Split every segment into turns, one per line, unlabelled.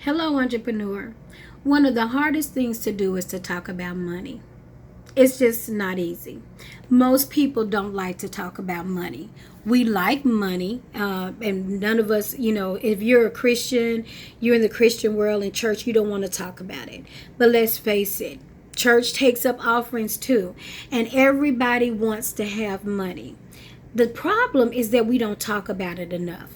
Hello, entrepreneur. One of the hardest things to do is to talk about money. It's just not easy. Most people don't like to talk about money. We like money, and none of us, if you're a Christian, you're in the Christian world in church, you don't want to talk about it. But let's face it, church takes up offerings too, and everybody wants to have money. The problem is that we don't talk about it enough,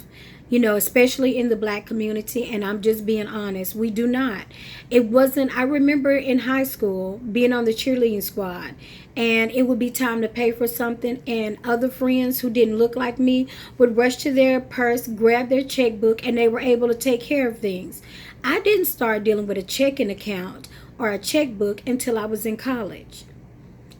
especially in the black community. And I'm just being honest, we do not. It wasn't, I remember in high school being on the cheerleading squad, and it would be time to pay for something, and other friends who didn't look like me would rush to their purse, grab their checkbook, and they were able to take care of things. I didn't start dealing with a checking account or a checkbook until I was in college.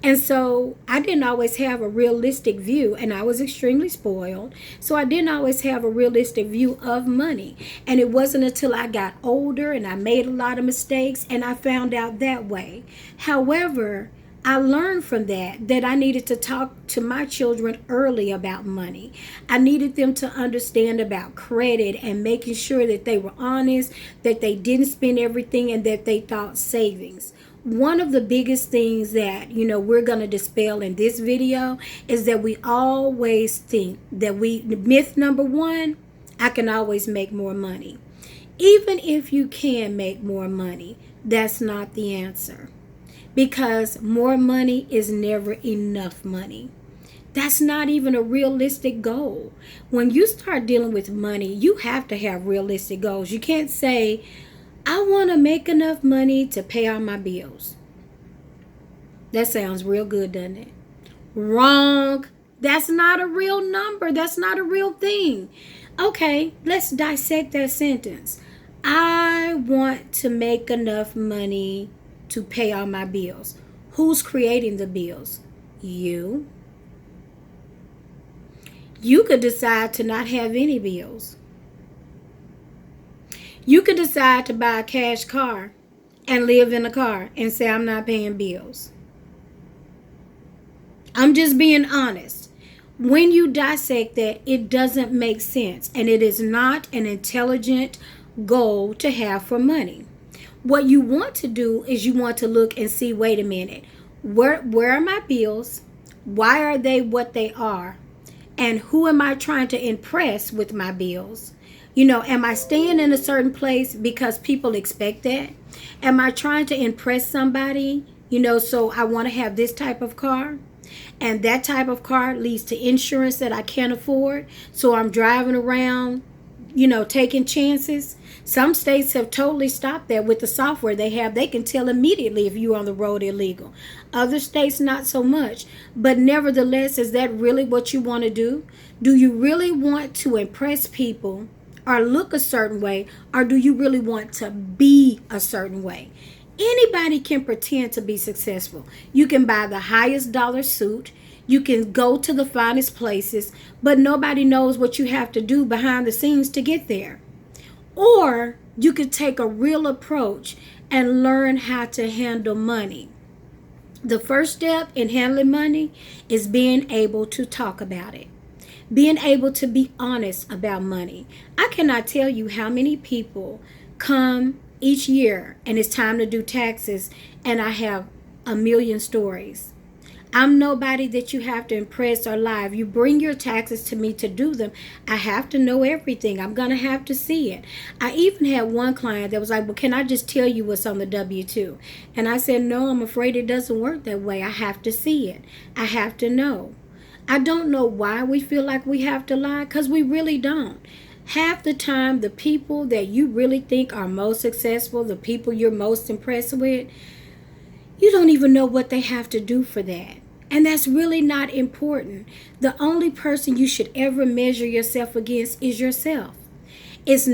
And so I didn't always have a realistic view, and I was extremely spoiled. So I didn't always have a realistic view of money. And it wasn't until I got older and I made a lot of mistakes and I found out that way. However, I learned from that I needed to talk to my children early about money. I needed them to understand about credit and making sure that they were honest, that they didn't spend everything, and that they thought savings. One of the biggest things that we're going to dispel in this video is that we always think that myth number one, I can always make more money. Even if you can make more money, that's not the answer, because more money is never enough money. That's not even a realistic goal. When you start dealing with money, you have to have realistic goals. You can't say, I want to make enough money to pay all my bills. That sounds real good, doesn't it? Wrong. That's not a real number. That's not a real thing. Okay, let's dissect that sentence. I want to make enough money to pay all my bills. Who's creating the bills? You. You could decide to not have any bills. You could decide to buy a cash car and live in a car and say, I'm not paying bills. I'm just being honest. When you dissect that, it doesn't make sense, and it is not an intelligent goal to have for money. What you want to do is you want to look and see, wait a minute, where are my bills? Why are they what they are? And who am I trying to impress with my bills? Am I staying in a certain place because people expect that? Am I trying to impress somebody? So I want to have this type of car. And that type of car leads to insurance that I can't afford. So I'm driving around, taking chances. Some states have totally stopped that with the software they have. They can tell immediately if you're on the road illegal. Other states, not so much. But nevertheless, is that really what you want to do? Do you really want to impress people or look a certain way, or do you really want to be a certain way? Anybody can pretend to be successful. You can buy the highest dollar suit. You can go to the finest places, but nobody knows what you have to do behind the scenes to get there. Or you could take a real approach and learn how to handle money. The first step in handling money is being able to talk about it. Being able to be honest about money. I cannot tell you how many people come each year and it's time to do taxes, and I have a million stories. I'm nobody that you have to impress or lie. If you bring your taxes to me to do them, I have to know everything. I'm going to have to see it. I even had one client that was like, well, can I just tell you what's on the W-2? And I said, no, I'm afraid it doesn't work that way. I have to see it. I have to know. I don't know why we feel like we have to lie, because we really don't. Half the time, the people that you really think are most successful, the people you're most impressed with, you don't even know what they have to do for that. And that's really not important. The only person you should ever measure yourself against is yourself. There's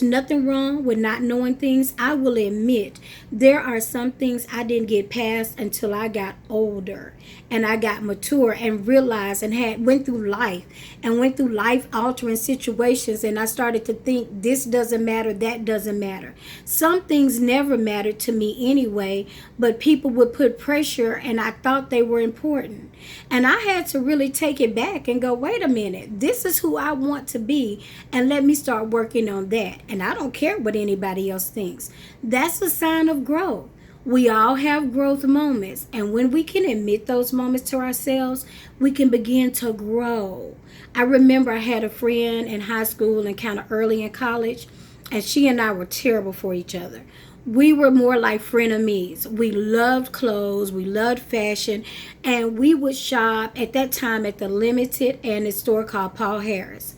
nothing wrong with not knowing things. I will admit there are some things I didn't get past until I got older. and I got mature and realized and went through life altering situations, and I started to think this doesn't matter, that doesn't matter. Some things never mattered to me anyway, but people would put pressure and I thought they were important. And I had to really take it back and go, wait a minute, this is who I want to be, and let me start working on that. And I don't care what anybody else thinks. That's a sign of growth. We all have growth moments, and when we can admit those moments to ourselves, we can begin to grow. I remember I had a friend in high school and kind of early in college, and she and I were terrible for each other. We were more like frenemies. We loved clothes, we loved fashion, and we would shop at that time at the Limited and a store called Paul Harris.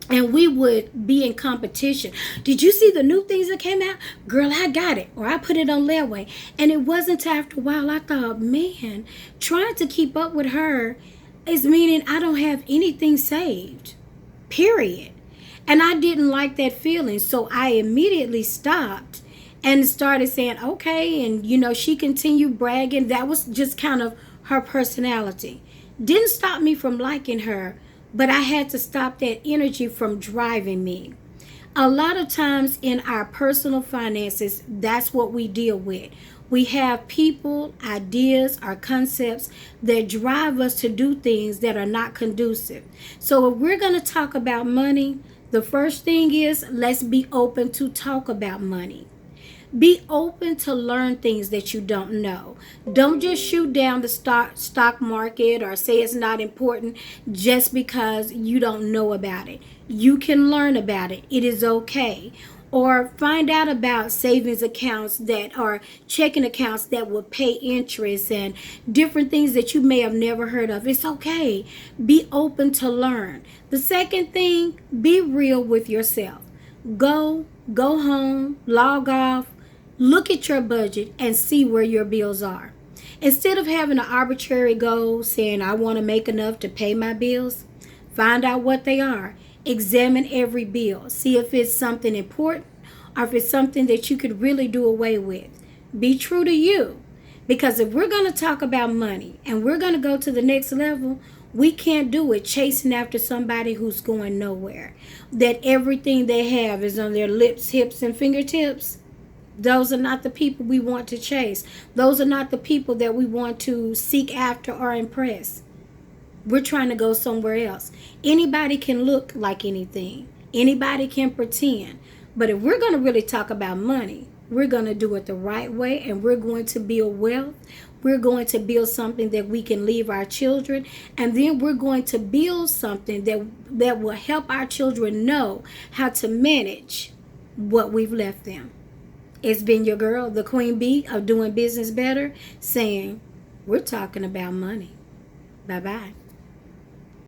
And we would be in competition. Did you see the new things that came out? Girl, I got it. Or I put it on layaway. And it wasn't till after a while I thought, man, trying to keep up with her is meaning I don't have anything saved. Period. And I didn't like that feeling. So I immediately stopped and started saying, okay. And, she continued bragging. That was just kind of her personality. Didn't stop me from liking her, but I had to stop that energy from driving me. A lot of times in our personal finances, that's what we deal with. We have people, ideas, or concepts that drive us to do things that are not conducive. So if we're going to talk about money, the first thing is let's be open to talk about money. Be open to learn things that you don't know. Don't just shoot down the stock market or say it's not important just because you don't know about it. You can learn about it. It is okay. Or find out about savings accounts that are checking accounts that will pay interest and different things that you may have never heard of. It's okay. Be open to learn. The second thing, be real with yourself. Go home, log off, look at your budget and see where your bills are. Instead of having an arbitrary goal saying, I want to make enough to pay my bills, find out what they are. Examine every bill. See if it's something important or if it's something that you could really do away with. Be true to you. Because if we're going to talk about money and we're going to go to the next level, we can't do it chasing after somebody who's going nowhere. That everything they have is on their lips, hips, and fingertips. Those are not the people we want to chase. Those are not the people that we want to seek after or impress. We're trying to go somewhere else. Anybody can look like anything. Anybody can pretend. But if we're going to really talk about money, we're going to do it the right way, and we're going to build wealth. We're going to build something that we can leave our children, and then we're going to build something that will help our children know how to manage what we've left them. It's been your girl, the Queen Bee of Doing Business Better, saying, we're talking about money. Bye-bye.